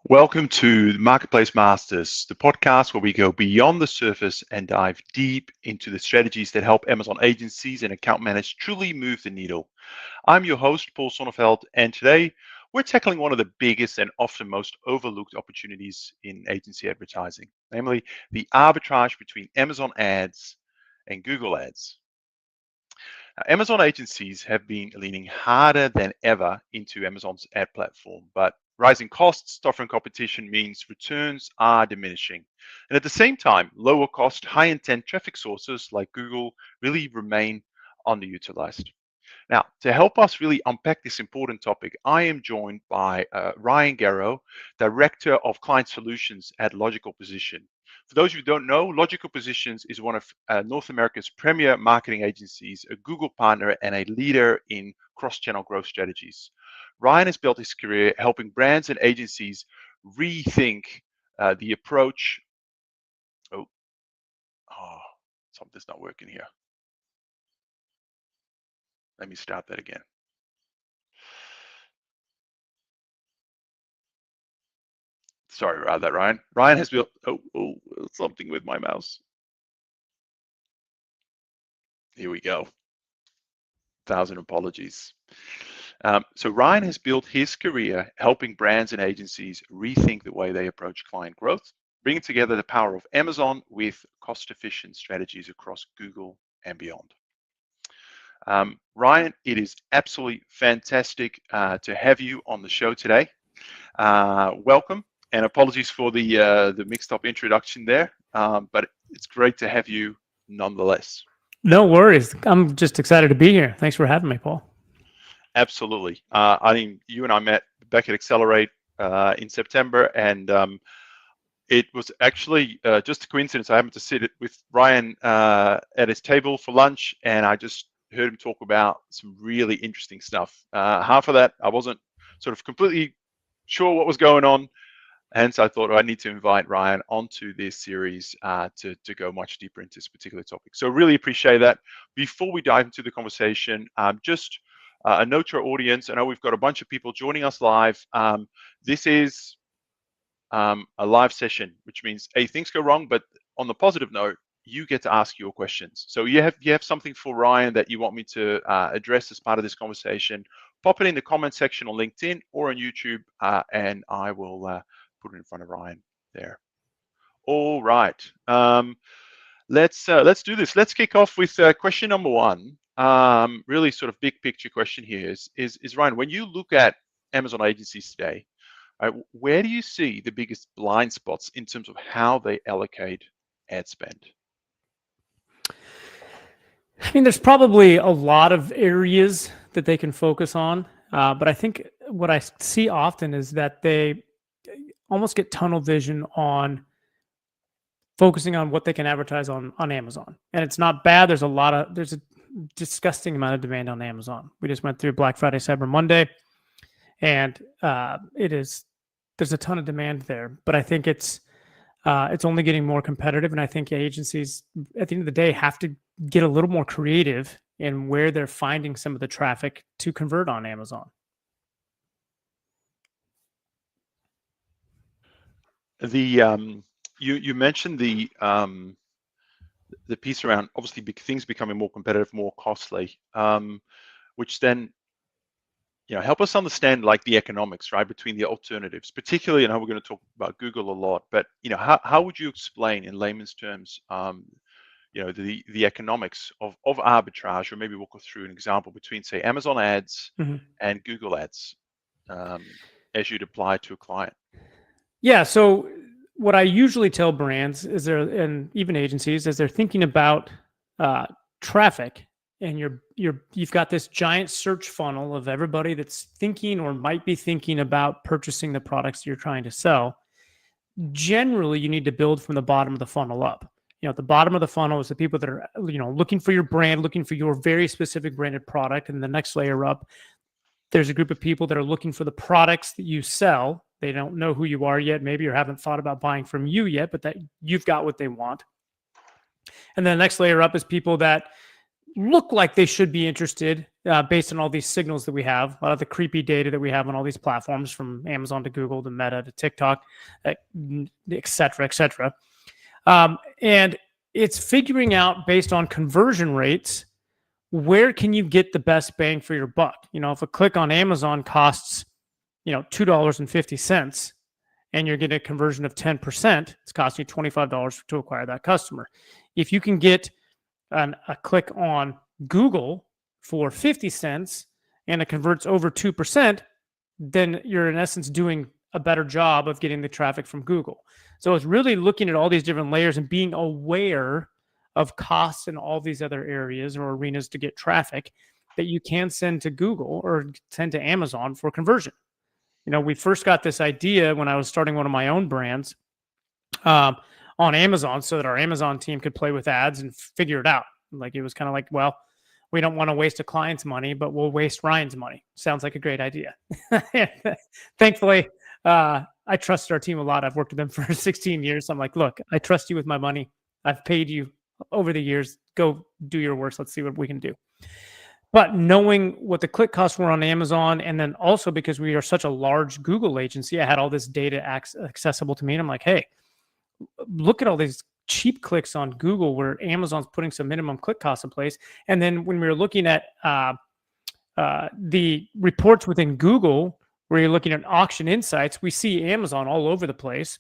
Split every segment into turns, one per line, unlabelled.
Welcome to Marketplace Masters, the podcast where we go beyond the surface and dive deep into the strategies that help Amazon agencies and account managers truly move the needle. I'm your host, Paul Sonneveld, and today we're tackling one of the biggest and often most overlooked opportunities in agency advertising, namely the arbitrage between Amazon ads and Google ads. Now, Amazon agencies have been leaning harder than ever into Amazon's ad platform, but rising costs, tougher competition means returns are diminishing. And at the same time, lower cost, high intent traffic sources like Google really remain underutilized. Now, to help us really unpack this important topic, I am joined by Ryan Garrow, Director of Client Solutions at Logical Position. For those who don't know, Logical Positions is one of North America's premier marketing agencies, a Google partner, and a leader in cross-channel growth strategies. Ryan has built his career helping brands and agencies rethink the approach. Oh, something's not working here. Let me start that again. Sorry about that, Ryan. Ryan has built something with my mouse. Here we go. 1,000 apologies. So Ryan has built his career helping brands and agencies rethink the way they approach client growth, bringing together the power of Amazon with cost-efficient strategies across Google and beyond. Ryan, it is absolutely fantastic to have you on the show today. Welcome. And apologies for the mixed up introduction there, but it's great to have you nonetheless.
No worries. I'm just excited to be here. Thanks for having me, Paul.
Absolutely. I mean, you and I met back at Accelerate in September, and it was actually just a coincidence. I happened to sit with Ryan at his table for lunch, and I just heard him talk about some really interesting stuff. Half of that, I wasn't sort of completely sure what was going on. Hence, I thought I need to invite Ryan onto this series to go much deeper into this particular topic. So really appreciate that. Before we dive into the conversation, just a note to our audience. I know we've got a bunch of people joining us live. This is a live session, which means, hey, things go wrong, but on the positive note, you get to ask your questions. So you have something for Ryan that you want me to address as part of this conversation, pop it in the comment section on LinkedIn or on YouTube, and I will put it in front of Ryan there. All right, let's do this. Let's kick off with question number one. Really sort of big picture question here is Ryan, when you look at Amazon agencies today, where do you see the biggest blind spots in terms of how they allocate ad spend?
I mean, there's probably a lot of areas that they can focus on, but I think what I see often is that they almost get tunnel vision on focusing on what they can advertise on Amazon. And it's not bad. There's a disgusting amount of demand on Amazon. We just went through Black Friday, Cyber Monday, and there's a ton of demand there. But I think it's only getting more competitive, and I think agencies at the end of the day have to get a little more creative in where they're finding some of the traffic to convert on Amazon.
You mentioned the piece around obviously big things becoming more competitive, more costly, which then help us understand like the economics, right, between the alternatives. Particularly, we're going to talk about Google a lot, but how would you explain in layman's terms, the economics of arbitrage, or maybe we'll go through an example between, say, Amazon ads and Google ads as you'd apply to a client?
Yeah. So what I usually tell brands and even agencies, as they're thinking about traffic, and you've got this giant search funnel of everybody that's thinking or might be thinking about purchasing the products you're trying to sell. Generally, you need to build from the bottom of the funnel up. At the bottom of the funnel is the people that are looking for your brand, looking for your very specific branded product, and the next layer up, there's a group of people that are looking for the products that you sell. They don't know who you are yet, maybe, or haven't thought about buying from you yet, but that you've got what they want. And then the next layer up is people that look like they should be interested based on all these signals that we have, a lot of the creepy data that we have on all these platforms, from Amazon to Google to Meta to TikTok, et cetera, et cetera. And it's figuring out, based on conversion rates, where can you get the best bang for your buck? If a click on Amazon costs, $2.50, and you're getting a conversion of 10%, it's costing you $25 to acquire that customer. If you can get a click on Google for 50 cents and it converts over 2%, then you're in essence doing a better job of getting the traffic from Google. So it's really looking at all these different layers and being aware of costs in all these other areas or arenas to get traffic that you can send to Google or send to Amazon for conversion. We first got this idea when I was starting one of my own brands on Amazon, so that our Amazon team could play with ads and figure it out. Like, it was kind of like, well, we don't want to waste a client's money, but we'll waste Ryan's money. Sounds like a great idea. Thankfully, I trust our team a lot. I've worked with them for 16 years. So I'm like, look, I trust you with my money. I've paid you over the years. Go do your worst. Let's see what we can do. But knowing what the click costs were on Amazon, and then also because we are such a large Google agency, I had all this data accessible to me. And I'm like, hey, look at all these cheap clicks on Google where Amazon's putting some minimum click costs in place. And then when we were looking at the reports within Google, where you're looking at auction insights, we see Amazon all over the place.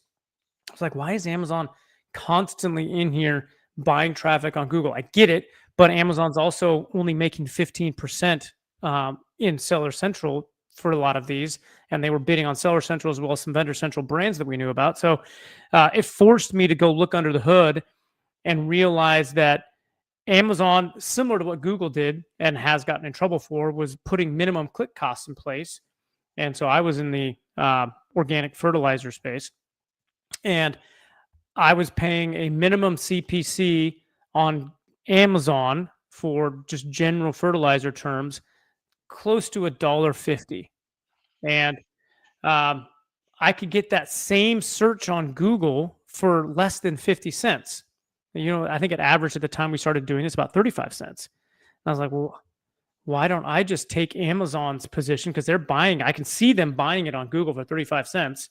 I was like, why is Amazon constantly in here buying traffic on Google? I get it, but Amazon's also only making 15% in Seller Central for a lot of these, and they were bidding on Seller Central as well as some Vendor Central brands that we knew about. So it forced me to go look under the hood and realize that Amazon, similar to what Google did and has gotten in trouble for, was putting minimum click costs in place. And so I was in the organic fertilizer space, and I was paying a minimum CPC on Amazon for just general fertilizer terms, close to $1.50. And I could get that same search on Google for less than 50 cents. I think it averaged at the time we started doing this about 35 cents. And I was like, well, why don't I just take Amazon's position? Because they're buying, I can see them buying it on Google for 35 cents.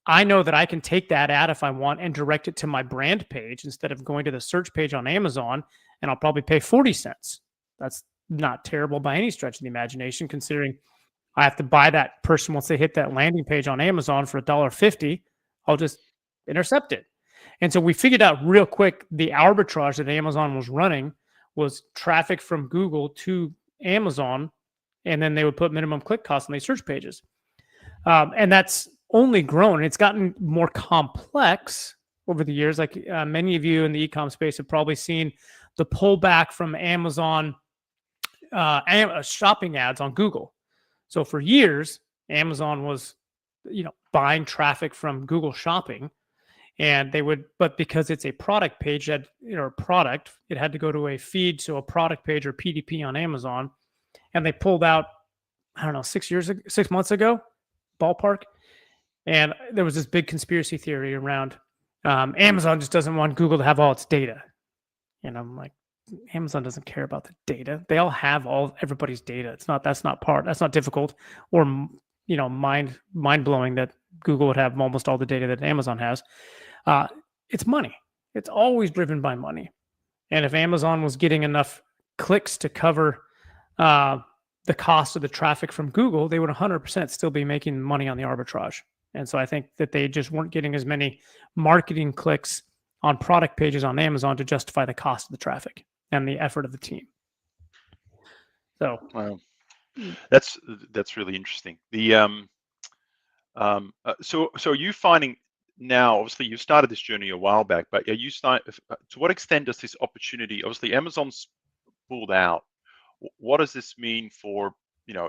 I know that I can take that ad if I want and direct it to my brand page instead of going to the search page on Amazon, and I'll probably pay 40 cents. That's not terrible by any stretch of the imagination, considering I have to buy that person once they hit that landing page on Amazon for $1.50. I'll just intercept it. And so we figured out real quick the arbitrage that Amazon was running was traffic from Google to Amazon, and then they would put minimum click costs on these search pages. And that's only grown. It's gotten more complex over the years. Like many of you in the e-com space have probably seen the pullback from Amazon shopping ads on Google. So for years, Amazon was, buying traffic from Google Shopping, and they would, but because it's a product page that, product, it had to go to a feed, so a product page or PDP on Amazon, and they pulled out, I don't know, 6 months ago, ballpark. And there was this big conspiracy theory around Amazon just doesn't want Google to have all its data. And I'm like, Amazon doesn't care about the data. They all have everybody's data. That's not difficult or, mind blowing that Google would have almost all the data that Amazon has. It's money. It's always driven by money. And if Amazon was getting enough clicks to cover the cost of the traffic from Google, they would 100% still be making money on the arbitrage. And so I think that they just weren't getting as many marketing clicks on product pages on Amazon to justify the cost of the traffic and the effort of the team. So,
wow, that's really interesting. The so are you finding now? Obviously, you started this journey a while back, but are you to what extent does this opportunity? Obviously, Amazon's pulled out. What does this mean for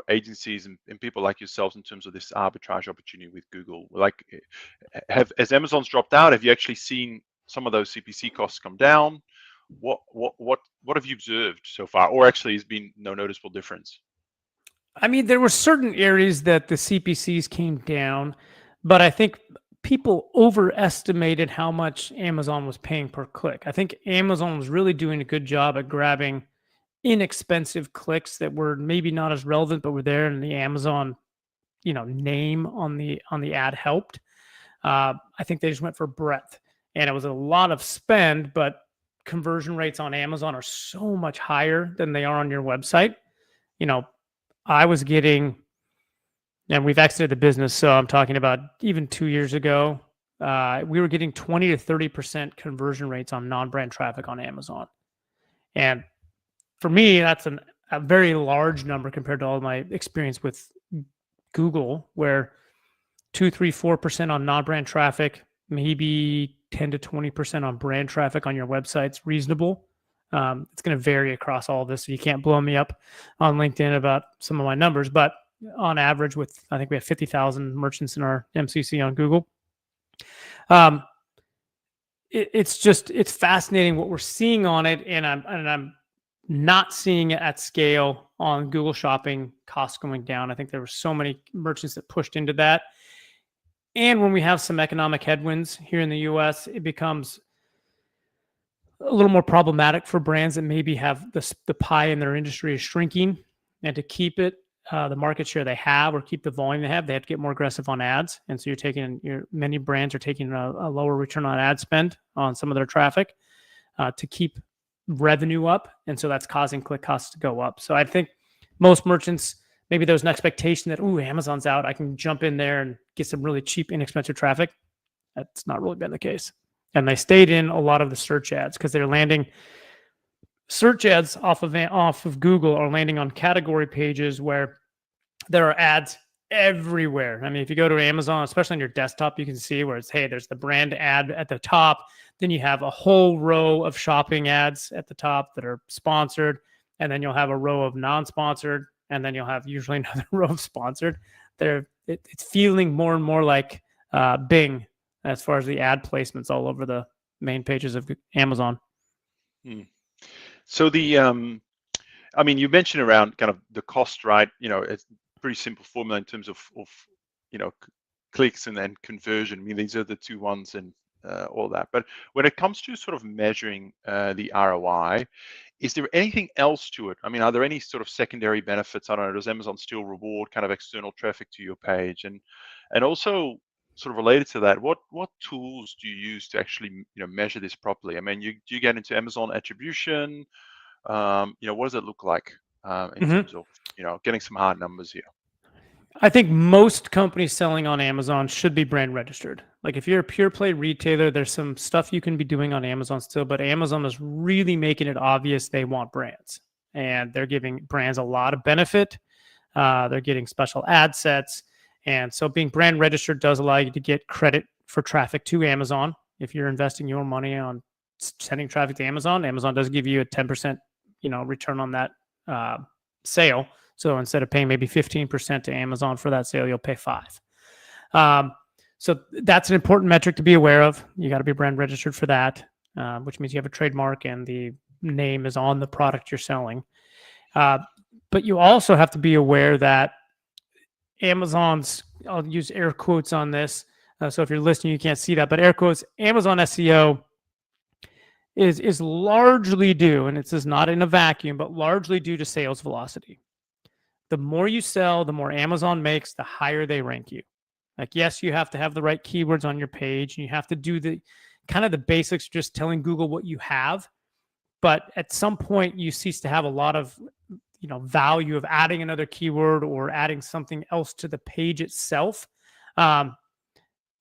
agencies and people like yourselves in terms of this arbitrage opportunity with Google? Like, as Amazon's dropped out, have you actually seen some of those CPC costs come down? What have you observed so far, or actually has been no noticeable difference?
I mean, there were certain areas that the CPCs came down, but I think people overestimated how much Amazon was paying per click. I think Amazon was really doing a good job at grabbing inexpensive clicks that were maybe not as relevant, but were there, and the Amazon, name on the ad helped. I think they just went for breadth, and it was a lot of spend, but conversion rates on Amazon are so much higher than they are on your website. I was getting, and we've exited the business, so I'm talking about even 2 years ago, we were getting 20 to 30% conversion rates on non-brand traffic on Amazon. And for me, that's a very large number compared to all my experience with Google, where 2, 3, 4% on non-brand traffic, maybe 10 to 20% on brand traffic on your website's reasonable. It's going to vary across all of this, so you can't blow me up on LinkedIn about some of my numbers, but on average, I think we have 50,000 merchants in our MCC on Google. It's fascinating what we're seeing on it, and I'm not seeing it at scale on Google Shopping, costs going down. I think there were so many merchants that pushed into that. And when we have some economic headwinds here in the US, it becomes a little more problematic for brands that maybe have the pie in their industry is shrinking, and to keep it, the market share they have, or keep the volume they have to get more aggressive on ads. And so many brands are taking a lower return on ad spend on some of their traffic to keep revenue up. And so that's causing click costs to go up. So I think most merchants, maybe there's an expectation that, Amazon's out, I can jump in there and get some really cheap, inexpensive traffic. That's not really been the case. And they stayed in a lot of the search ads because they're landing search ads off of Google, are landing on category pages where there are ads everywhere. I mean, if you go to Amazon, especially on your desktop, you can see where it's, hey, there's the brand ad at the top. Then you have a whole row of shopping ads at the top that are sponsored. And then you'll have a row of non-sponsored. And then you'll have usually another row of sponsored. It's feeling more and more like Bing as far as the ad placements all over the main pages of Amazon.
So you mentioned around kind of the cost, right? It's pretty simple formula in terms of clicks and then conversion. I mean, these are the two ones and all that. But when it comes to sort of measuring the ROI, is there anything else to it? I mean, are there any sort of secondary benefits? I don't know, does Amazon still reward kind of external traffic to your page? And also sort of related to that, what tools do you use to actually measure this properly? I mean, do you get into Amazon attribution? What does it look like in terms of getting some hard numbers here?
I think most companies selling on Amazon should be brand registered. Like if you're a pure play retailer, there's some stuff you can be doing on Amazon still, but Amazon is really making it obvious they want brands, and they're giving brands a lot of benefit. They're getting special ad sets. And so being brand registered does allow you to get credit for traffic to Amazon. If you're investing your money on sending traffic to Amazon, Amazon does give you a 10% return on that sale. So instead of paying maybe 15% to Amazon for that sale, you'll pay 5%. So that's an important metric to be aware of. You got to be brand registered for that, which means you have a trademark and the name is on the product you're selling. But you also have to be aware that Amazon's, I'll use air quotes on this. So if you're listening, you can't see that, but air quotes, Amazon SEO is largely due, and this is not in a vacuum, but largely due to sales velocity. The more you sell, the more Amazon makes, the higher they rank you. Like, yes, you have to have the right keywords on your page, and you have to do the kind of the basics, just telling Google what you have. But at some point, you cease to have a lot of value of adding another keyword or adding something else to the page itself. And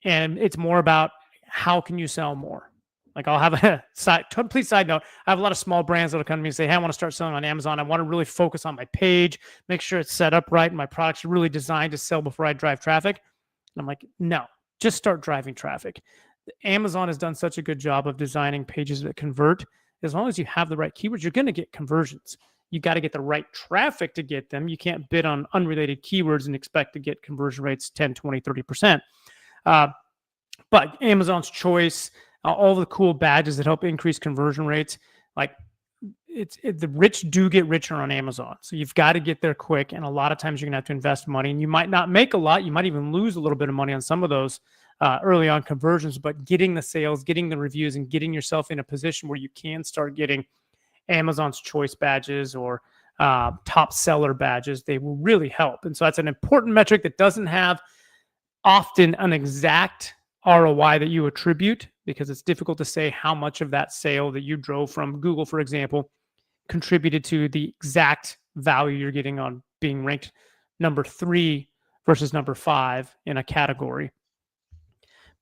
it's more about how can you sell more. Like I'll have a complete side note. I have a lot of small brands that'll come to me and say, hey, I want to start selling on Amazon. I want to really focus on my page, make sure it's set up right, and my products are really designed to sell before I drive traffic. And I'm like, no, just start driving traffic. Amazon has done such a good job of designing pages that convert. As long as you have the right keywords, you're going to get conversions. You got to get the right traffic to get them. You can't bid on unrelated keywords and expect to get conversion rates 10, 20, 30%. But Amazon's choice, all the cool badges that help increase conversion rates, like the rich do get richer on Amazon. So you've got to get there quick. And a lot of times you're going to have to invest money, and you might not make a lot. You might even lose a little bit of money on some of those early on conversions, but getting the sales, getting the reviews, and getting yourself in a position where you can start getting Amazon's choice badges or top seller badges, they will really help. And so that's an important metric that doesn't have often an exact ROI that you attribute, because it's difficult to say how much of that sale that you drove from Google, for example, contributed to the exact value you're getting on being ranked number 3 versus number 5 in a category.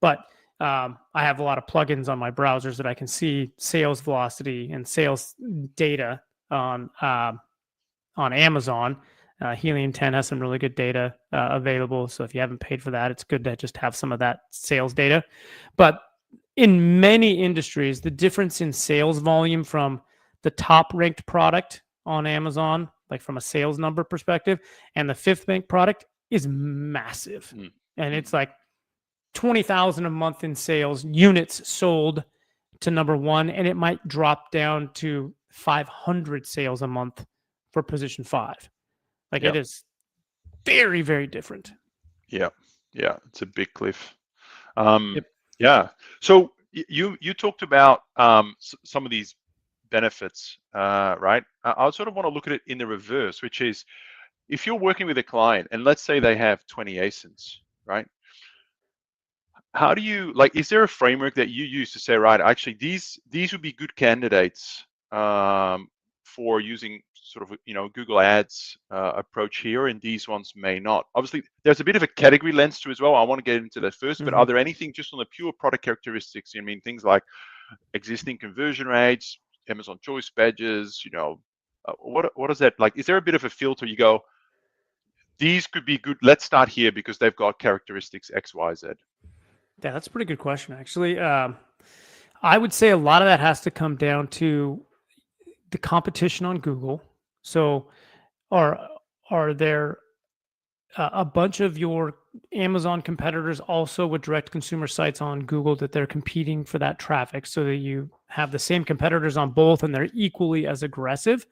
But I have a lot of plugins on my browsers that I can see sales velocity and sales data on Amazon. Helium 10 has some really good data available. So if you haven't paid for that, it's good to just have some of that sales data. But in many industries, the difference in sales volume from the top ranked product on Amazon, like from a sales number perspective, and the 5th ranked product is massive. And it's like 20,000 a month in sales units sold to number 1, and it might drop down to 500 sales a month for position 5. Like it is very, very different.
Yeah, it's a big cliff. Yeah. So you talked about some of these benefits, right? I sort of want to look at it in the reverse, which is if you're working with a client and let's say they have 20 ASINs, right? How do you is there a framework that you use to say, right, actually these would be good candidates for using sort of Google Ads approach here, and these ones may not? Obviously, there's a bit of a category lens to as well. I want to get into that first, but are there anything just on the pure product characteristics? I mean, things like existing conversion rates, Amazon choice badges. What is that like? Is there a bit of a filter? You go, these could be good. Let's start here because they've got characteristics X, Y, Z.
Yeah, that's a pretty good question, actually. I would say a lot of that has to come down to the competition on Google. So, are there a bunch of your Amazon competitors also with direct consumer sites on Google that they're competing for that traffic, so that you have the same competitors on both and they're equally as aggressive?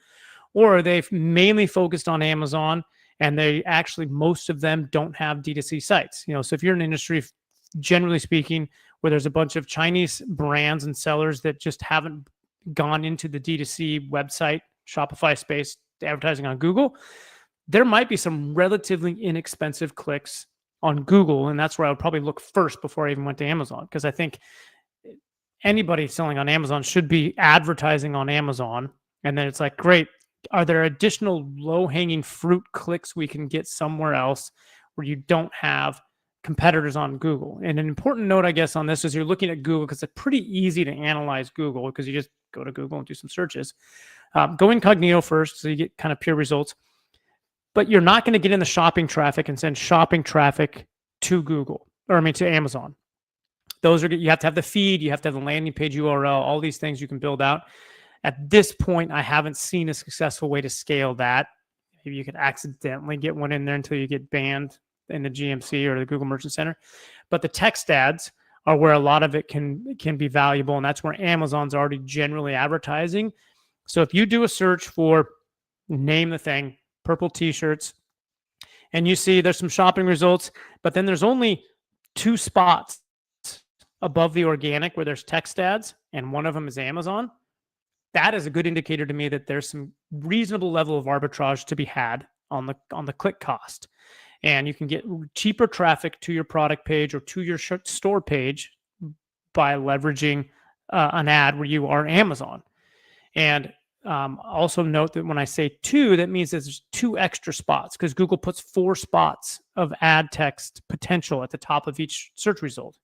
Or are they mainly focused on Amazon and they actually, most of them don't have D2C sites? So if you're in an industry, generally speaking, where there's a bunch of Chinese brands and sellers that just haven't gone into the D2C website, Shopify space, advertising on Google, there might be some relatively inexpensive clicks on Google. And that's where I would probably look first before I even went to Amazon, because I think anybody selling on Amazon should be advertising on Amazon. And then it's like, great, are there additional low-hanging fruit clicks we can get somewhere else where you don't have competitors on Google? And an important note, I guess, on this is you're looking at Google because it's pretty easy to analyze Google because you just go to Google and do some searches. Go incognito first, so you get kind of pure results. But you're not going to get in the shopping traffic and send shopping traffic to to Amazon. Those are, you have to have the feed, you have to have the landing page URL, all these things you can build out. At this point, I haven't seen a successful way to scale that. Maybe you could accidentally get one in there until you get banned in the GMC or the Google Merchant Center. But the text ads are where a lot of it can be valuable, and that's where Amazon's already generally advertising. So if you do a search for, name the thing, purple t-shirts, and you see there's some shopping results, but then there's only 2 spots above the organic where there's text ads, and one of them is Amazon, that is a good indicator to me that there's some reasonable level of arbitrage to be had on the click cost. And you can get cheaper traffic to your product page or to your store page by leveraging an ad where you are Amazon. And also note that when I say 2, that means there's 2 extra spots, because Google puts 4 spots of ad text potential at the top of each search result.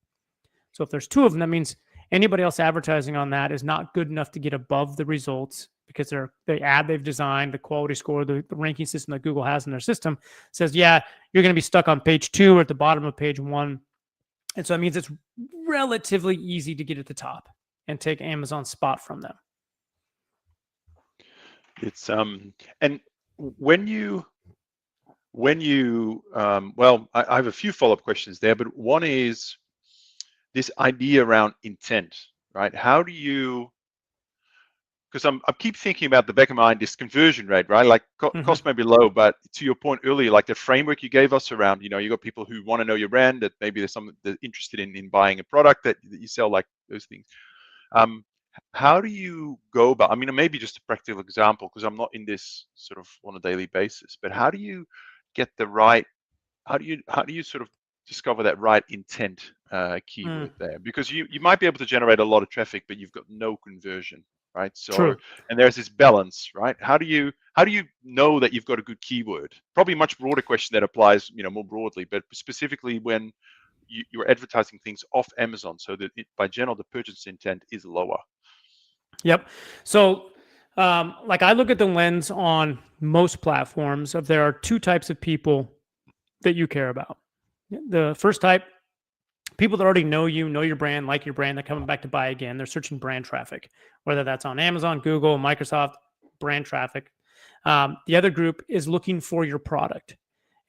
So if there's 2 of them, that means anybody else advertising on that is not good enough to get above the results, because the ad they've designed, the quality score, the ranking system that Google has in their system says, yeah, you're going to be stuck on page 2 or at the bottom of page 1. And so it means it's relatively easy to get at the top and take Amazon's spot from them.
It's and when you well, I have a few follow-up questions there, but one is this idea around intent, right? How do you, because I keep thinking about the back of my mind, this conversion rate, right? Like cost may be low, but to your point earlier, like the framework you gave us around, you got people who want to know your brand, that maybe there's some that interested in buying a product that you sell, like those things. How do you go about, I mean, maybe just a practical example, because I'm not in this sort of on a daily basis, but how do you get the right, how do you sort of discover that right intent
Mm,
keyword there? Because you might be able to generate a lot of traffic, but you've got no conversion, right? So,
true.
and there's this balance, right? How do you know that you've got a good keyword? Probably a much broader question that applies, more broadly, but specifically when you're advertising things off Amazon, so that by general the purchase intent is lower.
Yep. So, like I look at the lens on most platforms of there are two types of people that you care about. The first type, people that already know you, know your brand, like your brand, they're coming back to buy again. They're searching brand traffic, whether that's on Amazon, Google, Microsoft, brand traffic. The other group is looking for your product.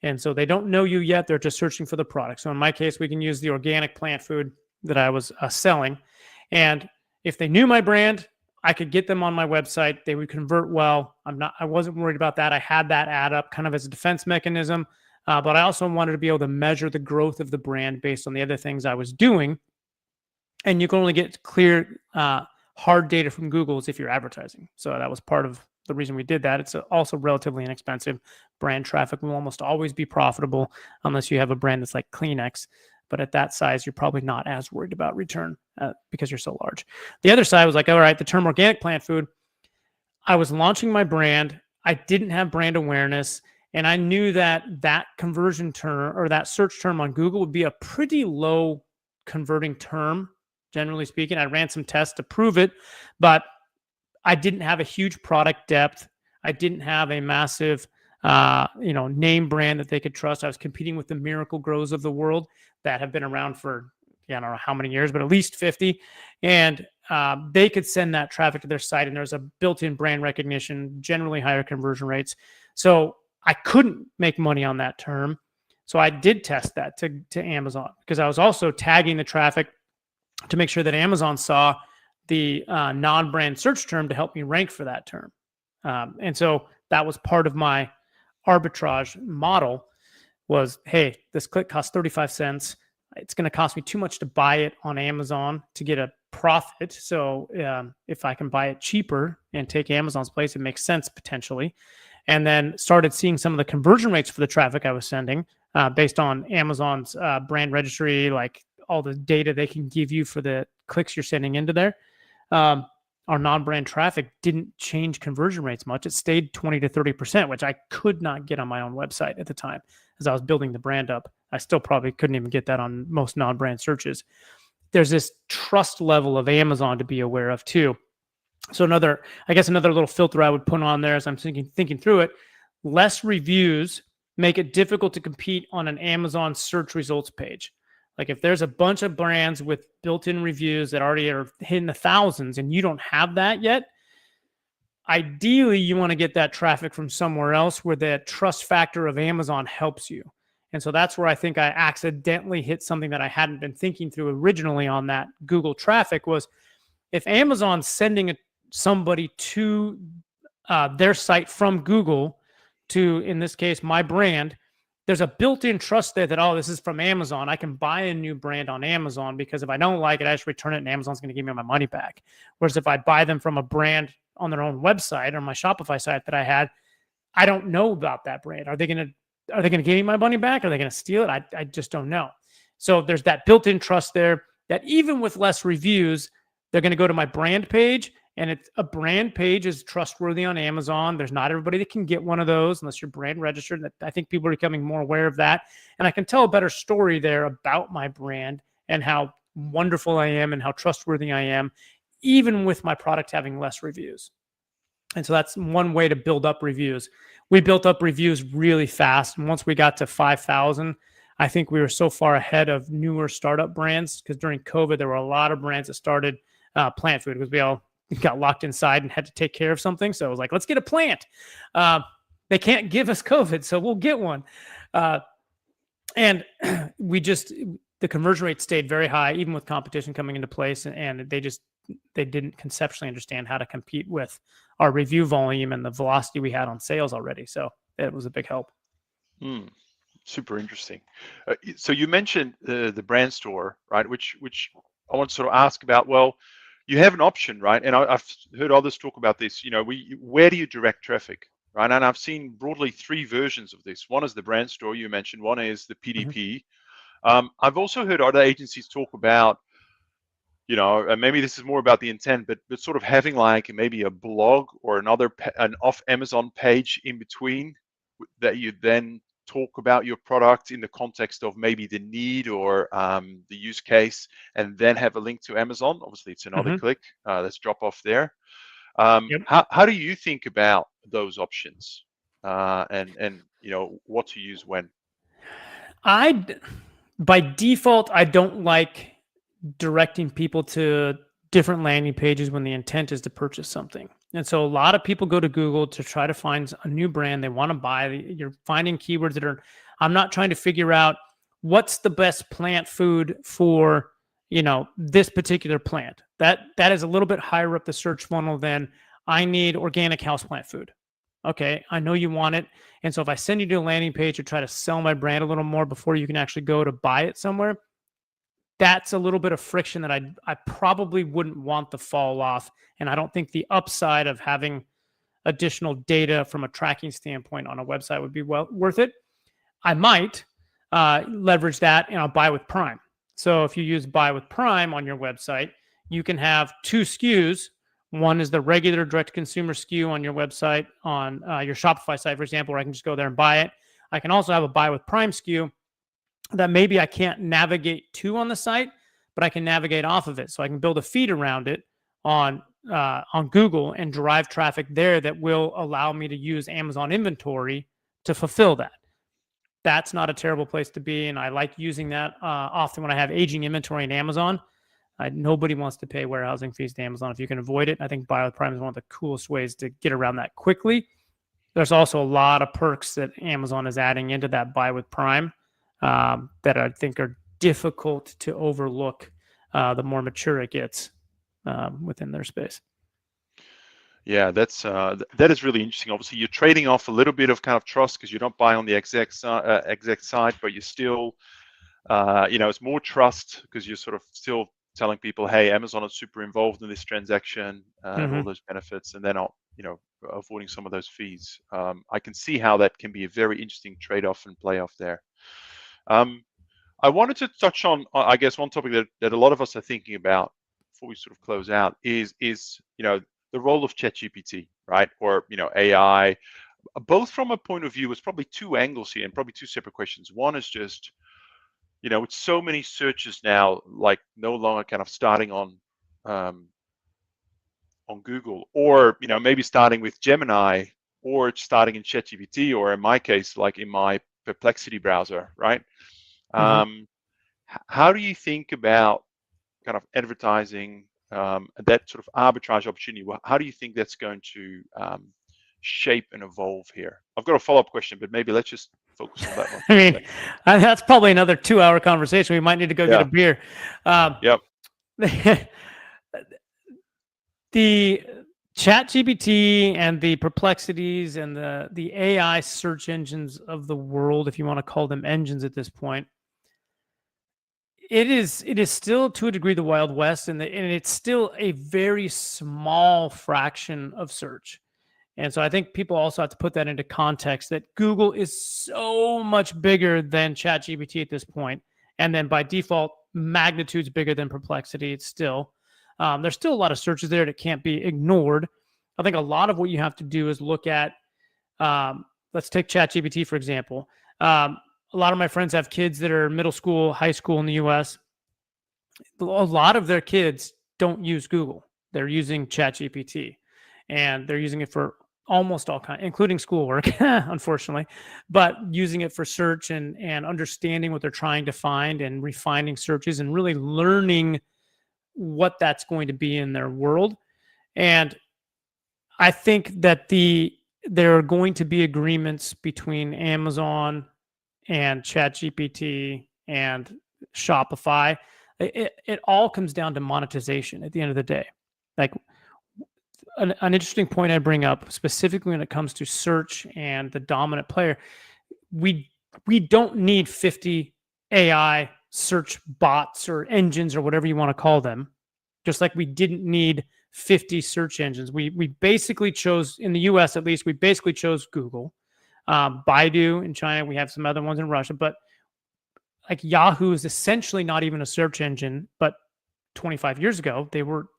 And so they don't know you yet. They're just searching for the product. So in my case, we can use the organic plant food that I was selling. And if they knew my brand, I could get them on my website. They would convert well. I wasn't worried about that. I had that ad up kind of as a defense mechanism. But I also wanted to be able to measure the growth of the brand based on the other things I was doing. And you can only get clear, hard data from Google if you're advertising. So that was part of the reason we did that. It's also relatively inexpensive. Brand traffic will almost always be profitable unless you have a brand that's like Kleenex. But at that size, you're probably not as worried about return because you're so large. The other side was like, all right, the term organic plant food, I was launching my brand. I didn't have brand awareness. And I knew that that conversion term or that search term on Google would be a pretty low converting term, generally speaking. I ran some tests to prove it, but I didn't have a huge product depth. I didn't have a massive, name brand that they could trust. I was competing with the Miracle Grows of the world that have been around for, I don't know how many years, but at least 50. And they could send that traffic to their site, and there's a built-in brand recognition, generally higher conversion rates. So I couldn't make money on that term. So I did test that to Amazon because I was also tagging the traffic to make sure that Amazon saw the non-brand search term to help me rank for that term. And so that was part of my arbitrage model was, hey, this click costs 35 cents. It's going to cost me too much to buy it on Amazon to get a profit. So if I can buy it cheaper and take Amazon's place, it makes sense potentially. And then started seeing some of the conversion rates for the traffic I was sending based on Amazon's brand registry, like all the data they can give you for the clicks you're sending into there. Our non-brand traffic didn't change conversion rates much. It stayed 20 to 30%, which I could not get on my own website at the time as I was building the brand up. I still probably couldn't even get that on most non-brand searches. There's this trust level of Amazon to be aware of too. So another little filter I would put on there as I'm thinking through it, less reviews make it difficult to compete on an Amazon search results page. Like if there's a bunch of brands with built-in reviews that already are hitting the thousands and you don't have that yet, ideally you want to get that traffic from somewhere else where the trust factor of Amazon helps you. And so that's where I think I accidentally hit something that I hadn't been thinking through originally on that Google traffic was if Amazon's sending somebody to their site from Google to, in this case, my brand, there's a built-in trust there that, oh, this is from Amazon. I can buy a new brand on Amazon because if I don't like it, I just return it and Amazon's going to give me my money back. Whereas if I buy them from a brand on their own website or my Shopify site that I had, I don't know about that brand. Are they going to give me my money back? Are they going to steal it? I just don't know. So there's that built-in trust there that even with less reviews, they're going to go to my brand page. And it's a brand page is trustworthy on Amazon. There's not everybody that can get one of those unless you're brand registered. I think people are becoming more aware of that. And I can tell a better story there about my brand and how wonderful I am and how trustworthy I am, even with my product having less reviews. And so that's one way to build up reviews. We built up reviews really fast. And once we got to 5,000, I think we were so far ahead of newer startup brands because during COVID, there were a lot of brands that started plant food because we all got locked inside and had to take care of something. So I was like, let's get a plant. They can't give us COVID, so we'll get one. And the conversion rate stayed very high, even with competition coming into place. And they didn't conceptually understand how to compete with our review volume and the velocity we had on sales already. So it was a big help.
Super interesting. So you mentioned the brand store, right? Which I want to sort of ask about. Well, you have an option, right? And I've heard others talk about this. Where do you direct traffic, right? And I've seen broadly three versions of this. One is the brand store you mentioned. One is the
Mhm.
PDP. I've also heard other agencies talk about, and maybe this is more about the intent, but sort of having like maybe a blog or an off Amazon page in between that you then talk about your product in the context of maybe the need or the use case, and then have a link to Amazon. Obviously, it's another
Mhm.
click. Let's drop off there.
Yep.
How do you think about those options, and what to use when?
I, by default, I don't like directing people to different landing pages when the intent is to purchase something. And so a lot of people go to Google to try to find a new brand they want to buy. You're finding keywords that are, I'm not trying to figure out what's the best plant food for, this particular plant. That is a little bit higher up the search funnel than I need organic houseplant food. Okay, I know you want it. And so if I send you to a landing page to try to sell my brand a little more before you can actually go to buy it somewhere, that's a little bit of friction that I probably wouldn't want to fall off. And I don't think the upside of having additional data from a tracking standpoint on a website would be worth it. I might leverage that and I'll buy with Prime. So if you use buy with Prime on your website, you can have two SKUs. One is the regular direct consumer SKU on your website, on your Shopify site, for example, where I can just go there and buy it. I can also have a buy with Prime SKU that maybe I can't navigate to on the site, but I can navigate off of it. So I can build a feed around it on Google and drive traffic there that will allow me to use Amazon inventory to fulfill that. That's not a terrible place to be, and I like using that often when I have aging inventory in Amazon. Nobody wants to pay warehousing fees to Amazon if you can avoid it. I think Buy with Prime is one of the coolest ways to get around that quickly. There's also a lot of perks that Amazon is adding into that Buy with Prime that I think are difficult to overlook the more mature it gets within their space.
Yeah, that is really interesting. Obviously, you're trading off a little bit of kind of trust because you're not buying on the exact side, but you're still, it's more trust because you're sort of still telling people, hey, Amazon is super involved in this transaction and all those benefits, and they're not, avoiding some of those fees. I can see how that can be a very interesting trade-off and play-off there. I wanted to touch on, I guess, one topic that a lot of us are thinking about before we sort of close out is the role of ChatGPT, right? Or AI, both from a point of view. It's probably two angles here and probably two separate questions. One is just, with so many searches now, like no longer kind of starting on Google, or maybe starting with Gemini, or starting in ChatGPT, or in my case, like in my Perplexity browser, right? How do you think about kind of advertising, that sort of arbitrage opportunity? How do you think that's going to shape and evolve here? I've got a follow-up question, but maybe let's just focus on that one.
I mean, that's probably another 2-hour conversation. We might need to go get a beer.
Yep.
The ChatGPT and the Perplexities and the AI search engines of the world, if you want to call them engines at this point, it is still to a degree the Wild West, and it's still a very small fraction of search. And so I think people also have to put that into context that Google is so much bigger than ChatGPT at this point. And then by default, magnitudes bigger than Perplexity. It's still, there's still a lot of searches there that can't be ignored. I think a lot of what you have to do is look at, let's take ChatGPT, for example. A lot of my friends have kids that are middle school, high school in the US. A lot of their kids don't use Google. They're using ChatGPT, and they're using it for almost all kinds, including schoolwork, unfortunately, but using it for search and understanding what they're trying to find and refining searches and really learning what that's going to be in their world. And I think that there are going to be agreements between Amazon and ChatGPT and Shopify. It all comes down to monetization at the end of the day. Like an interesting point I bring up specifically when it comes to search and the dominant player, we don't need 50 AI search bots or engines or whatever you want to call them just like we didn't need 50 search engines. We basically chose, in the US at least, we basically chose Google. Baidu in China, we have some other ones in Russia, but like Yahoo is essentially not even a search engine, but 25 years ago, they were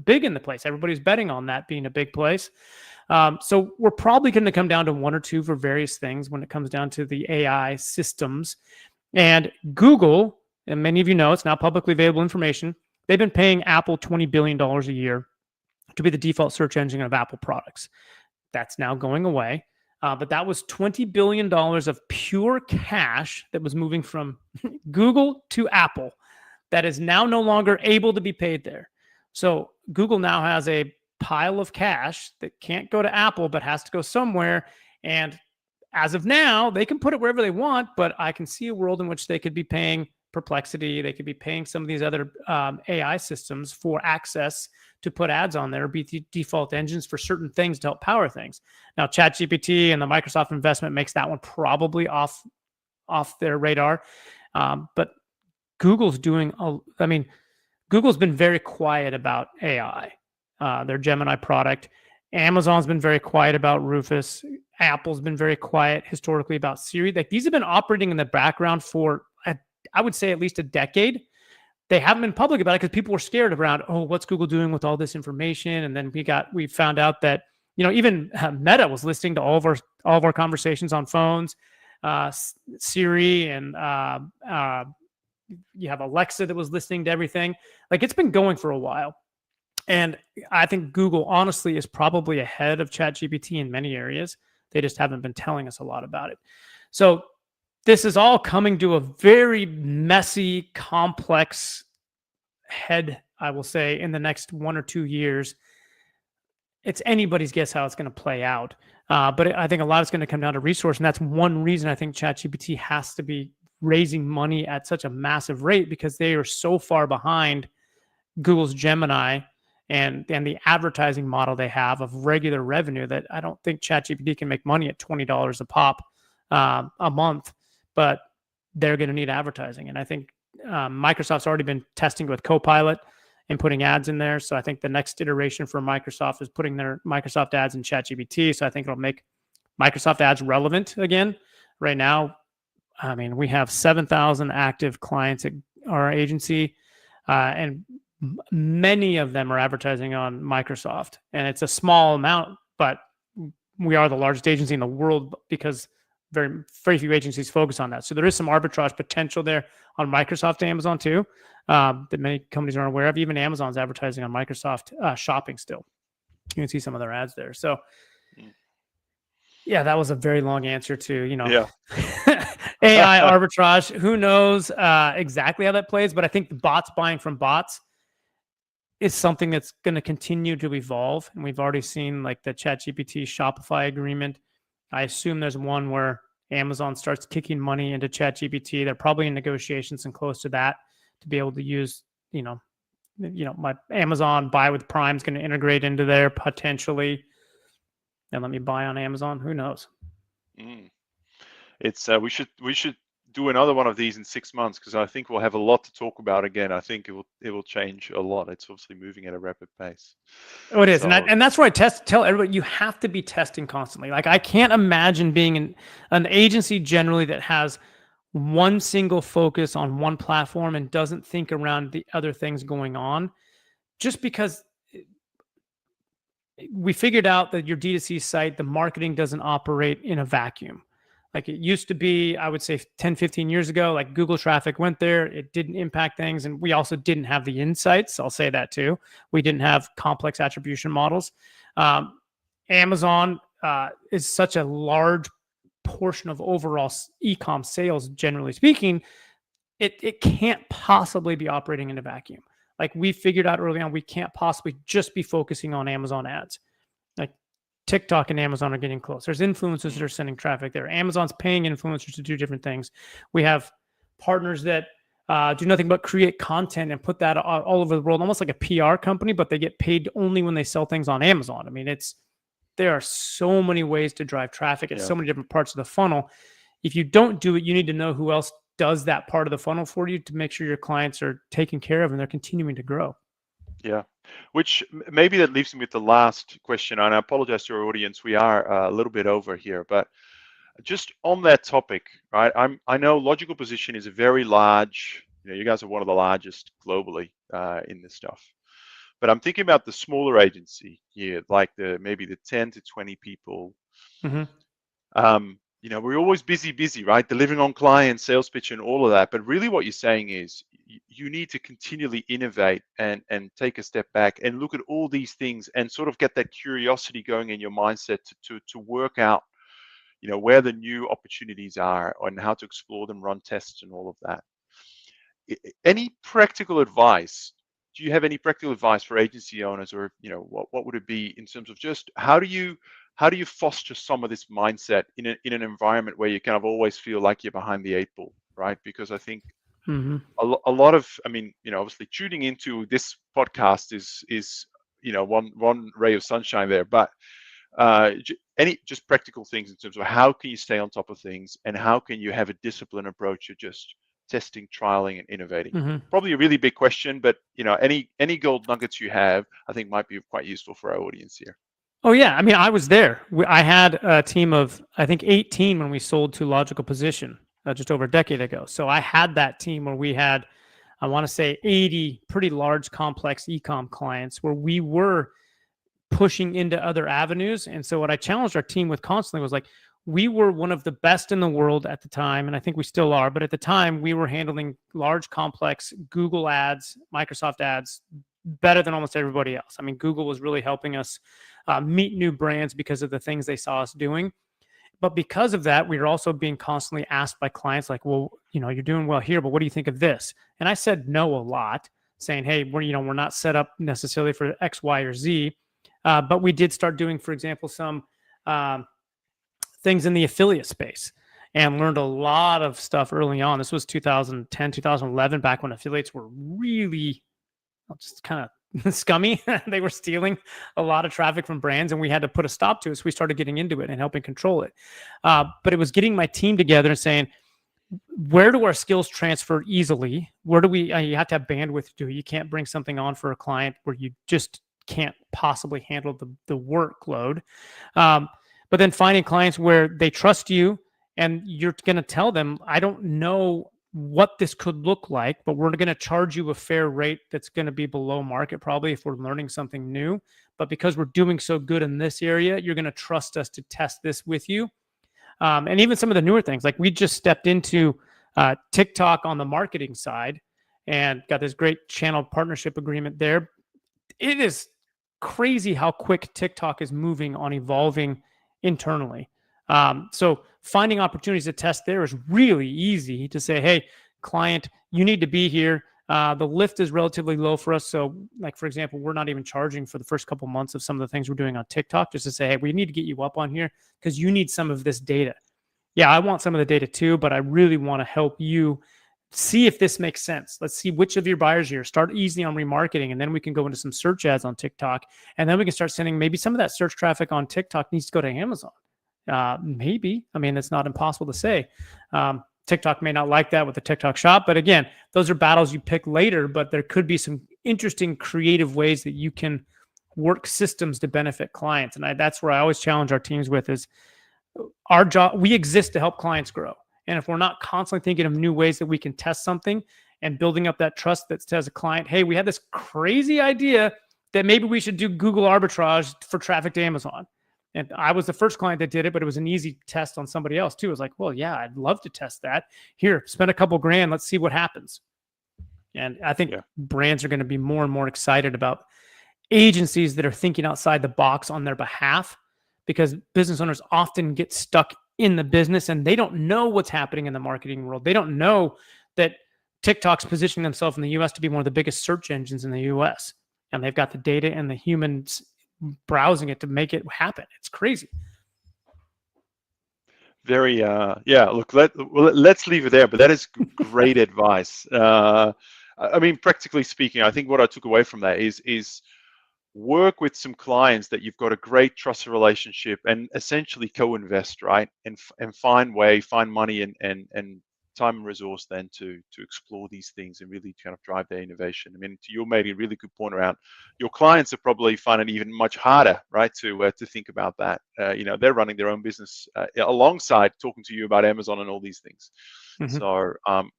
big in the place. Everybody's betting on that being a big place. So we're probably going to come down to one or two for various things when it comes down to the AI systems. And Google, and many of you know, it's now publicly available information, they've been paying Apple $20 billion a year to be the default search engine of Apple products. That's now going away. But that was $20 billion of pure cash that was moving from Google to Apple that is now no longer able to be paid there. So Google now has a pile of cash that can't go to Apple, but has to go somewhere. And as of now, they can put it wherever they want, but I can see a world in which they could be paying Perplexity. They could be paying some of these other AI systems for access to put ads on there, be default engines for certain things to help power things. Now, ChatGPT and the Microsoft investment makes that one probably off their radar. But Google's doing, Google's been very quiet about AI, their Gemini product. Amazon's been very quiet about Rufus. Apple's been very quiet historically about Siri. Like, these have been operating in the background for, I would say, at least a decade. They haven't been public about it because people were scared around, oh, what's Google doing with all this information? And then we found out that, even Meta was listening to all of our conversations on phones, Siri, and you have Alexa that was listening to everything. Like, it's been going for a while. And I think Google, honestly, is probably ahead of ChatGPT in many areas. They just haven't been telling us a lot about it. So this is all coming to a very messy, complex head, I will say, in the next 1 or 2 years. It's anybody's guess how it's going to play out. But I think a lot is going to come down to resource. And that's one reason I think ChatGPT has to be raising money at such a massive rate, because they are so far behind Google's Gemini and the advertising model they have of regular revenue that I don't think ChatGPT can make money at $20 a pop a month, but they're going to need advertising. And I think Microsoft's already been testing with Copilot and putting ads in there. So I think the next iteration for Microsoft is putting their Microsoft ads in ChatGPT. So I think it'll make Microsoft ads relevant again. Right now, we have 7,000 active clients at our agency, and many of them are advertising on Microsoft. And it's a small amount, but we are the largest agency in the world because very, very few agencies focus on that. So there is some arbitrage potential there on Microsoft and Amazon too, that many companies aren't aware of. Even Amazon's advertising on Microsoft shopping still. You can see some of their ads there. So yeah, that was a very long answer to, AI arbitrage. Who knows exactly how that plays, but I think the bots buying from bots is something that's going to continue to evolve. And we've already seen like the ChatGPT Shopify agreement. I assume there's one where Amazon starts kicking money into ChatGPT. They're probably in negotiations and close to that to be able to use, my Amazon Buy with Prime is going to integrate into there potentially. And let me buy on Amazon. Who knows?
It's we should do another one of these in 6 months, because I think we'll have a lot to talk about again. I think it will change a lot. It's obviously moving at a rapid pace.
Oh, it is. So, and that's why I tell everybody, you have to be testing constantly. Like, I can't imagine being an agency generally that has one single focus on one platform and doesn't think around the other things going on, just because we figured out that your D2C site, the marketing doesn't operate in a vacuum. Like it used to be, I would say 10, 15 years ago, like Google traffic went there. It didn't impact things. And we also didn't have the insights. I'll say that too. We didn't have complex attribution models. Amazon is such a large portion of overall e-com sales, generally speaking. It can't possibly be operating in a vacuum. Like we figured out early on, we can't possibly just be focusing on Amazon ads. Like TikTok and Amazon are getting close. There's influencers that are sending traffic there. Amazon's paying influencers to do different things. We have partners that do nothing but create content and put that all over the world, almost like a PR company, but they get paid only when they sell things on Amazon. I mean, there are so many ways to drive traffic at so many different parts of the funnel. If you don't do it, you need to know who else does that part of the funnel for you to make sure your clients are taken care of and they're continuing to grow.
Yeah, which maybe that leaves me with the last question, and I apologize to our audience. We are a little bit over here, but just on that topic, right? I know logical position is a very large. You guys are one of the largest globally in this stuff. But I'm thinking about the smaller agency here, like maybe the 10 to 20 people.
Mm-hmm.
We're always busy, right? Delivering on clients, sales pitch, and all of that. But really, what you're saying is you need to continually innovate and take a step back and look at all these things and sort of get that curiosity going in your mindset to work out, where the new opportunities are and how to explore them, run tests, and all of that. Any practical advice? Do you have any practical advice for agency owners, or what would it be in terms of just how do you foster some of this mindset in an environment where you kind of always feel like you're behind the eight ball, right? Because I think
Mm-hmm.
a lot of, I mean, obviously tuning into this podcast is one ray of sunshine there, but any just practical things in terms of how can you stay on top of things and how can you have a disciplined approach of just testing, trialing, and innovating?
Mm-hmm.
Probably a really big question, but any gold nuggets you have, I think might be quite useful for our audience here.
Oh yeah, I mean, I was there. I had a team of I think 18 when we sold to Logical Position just over a decade ago. So I had that team where we had, I want to say, 80 pretty large, complex ecom clients where we were pushing into other avenues. And so what I challenged our team with constantly was like, we were one of the best in the world at the time, and I think we still are. But at the time, we were handling large, complex Google ads, Microsoft ads better than almost everybody else. I mean, Google was really helping us meet new brands because of the things they saw us doing. But because of that, we were also being constantly asked by clients like, well, you're doing well here, but what do you think of this? And I said no a lot, saying, hey, we're not set up necessarily for X, Y, or Z. But we did start doing, for example, some things in the affiliate space and learned a lot of stuff early on. This was 2010, 2011, back when affiliates were really just kind of scummy. They were stealing a lot of traffic from brands, and we had to put a stop to it. So we started getting into it and helping control it. But it was getting my team together and saying, where do our skills transfer easily? Where do we, you have to have bandwidth to do it. You can't bring something on for a client where you just can't possibly handle the workload. But then finding clients where they trust you and you're going to tell them, I don't know what this could look like, but we're going to charge you a fair rate that's going to be below market probably if we're learning something new. But because we're doing so good in this area, you're going to trust us to test this with you. And even some of the newer things, like we just stepped into TikTok on the marketing side and got this great channel partnership agreement there. It is crazy how quick TikTok is moving on evolving internally. So finding opportunities to test there is really easy to say, hey, client, you need to be here. The lift is relatively low for us. So like, for example, we're not even charging for the first couple months of some of the things we're doing on TikTok, just to say, hey, we need to get you up on here because you need some of this data. Yeah, I want some of the data too, but I really want to help you see if this makes sense. Let's see which of your buyers here. Start easy on remarketing, and then we can go into some search ads on TikTok, and then we can start sending maybe some of that search traffic on TikTok needs to go to Amazon. Maybe. I mean, it's not impossible to say. TikTok may not like that with the TikTok shop, but again, those are battles you pick later, but there could be some interesting creative ways that you can work systems to benefit clients. And that's where I always challenge our teams with is our job. We exist to help clients grow. And if we're not constantly thinking of new ways that we can test something and building up that trust that says a client, hey, we had this crazy idea that maybe we should do Google arbitrage for traffic to Amazon. And I was the first client that did it, but it was an easy test on somebody else too. It was like, well, yeah, I'd love to test that. Here, spend a couple grand. Let's see what happens. And I think brands are going to be more and more excited about agencies that are thinking outside the box on their behalf, because business owners often get stuck in the business and they don't know what's happening in the marketing world. They don't know that TikTok's positioning themselves in the US to be one of the biggest search engines in the US. And they've got the data and the humans browsing it to make it happen. It's crazy.
Very, look, let's leave it there, but that is great advice. I mean, practically speaking, I think what I took away from that is work with some clients that you've got a great trusted relationship and essentially co-invest, right? And find money and time and resource then to explore these things and really kind of drive their innovation. I mean, you made a really good point around your clients are probably finding it even much harder, right, to think about that. They're running their own business alongside talking to you about Amazon and all these things.
Mm-hmm.
So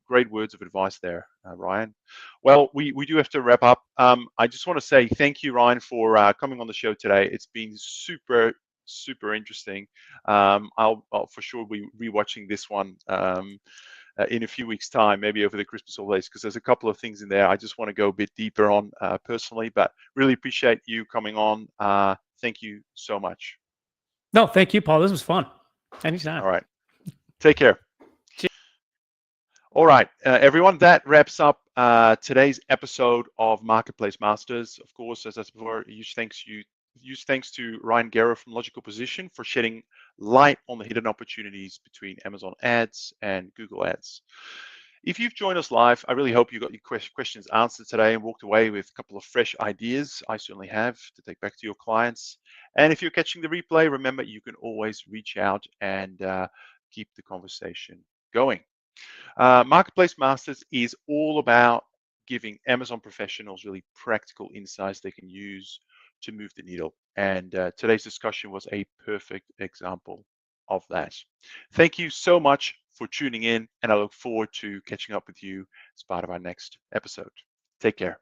great words of advice there, Ryan. Well, we do have to wrap up. I just want to say thank you, Ryan, for coming on the show today. It's been super interesting. I'll for sure be rewatching this one in a few weeks' time, maybe over the Christmas holidays, because there's a couple of things in there I just want to go a bit deeper on personally. But really appreciate you coming on. Thank you so much.
No, thank you, Paul. This was fun. Anytime.
All right. Take care. All right, everyone, that wraps up today's episode of Marketplace Masters. Of course, as I said before, huge thanks to Ryan Guerra from Logical Position for shedding light on the hidden opportunities between Amazon ads and Google ads. If you've joined us live, I really hope you got your questions answered today and walked away with a couple of fresh ideas. I certainly have to take back to your clients. And if you're catching the replay, remember you can always reach out and keep the conversation going. Marketplace Masters is all about giving Amazon professionals really practical insights they can use to move the needle. And today's discussion was a perfect example of that. Thank you so much for tuning in, and I look forward to catching up with you as part of our next episode. Take care.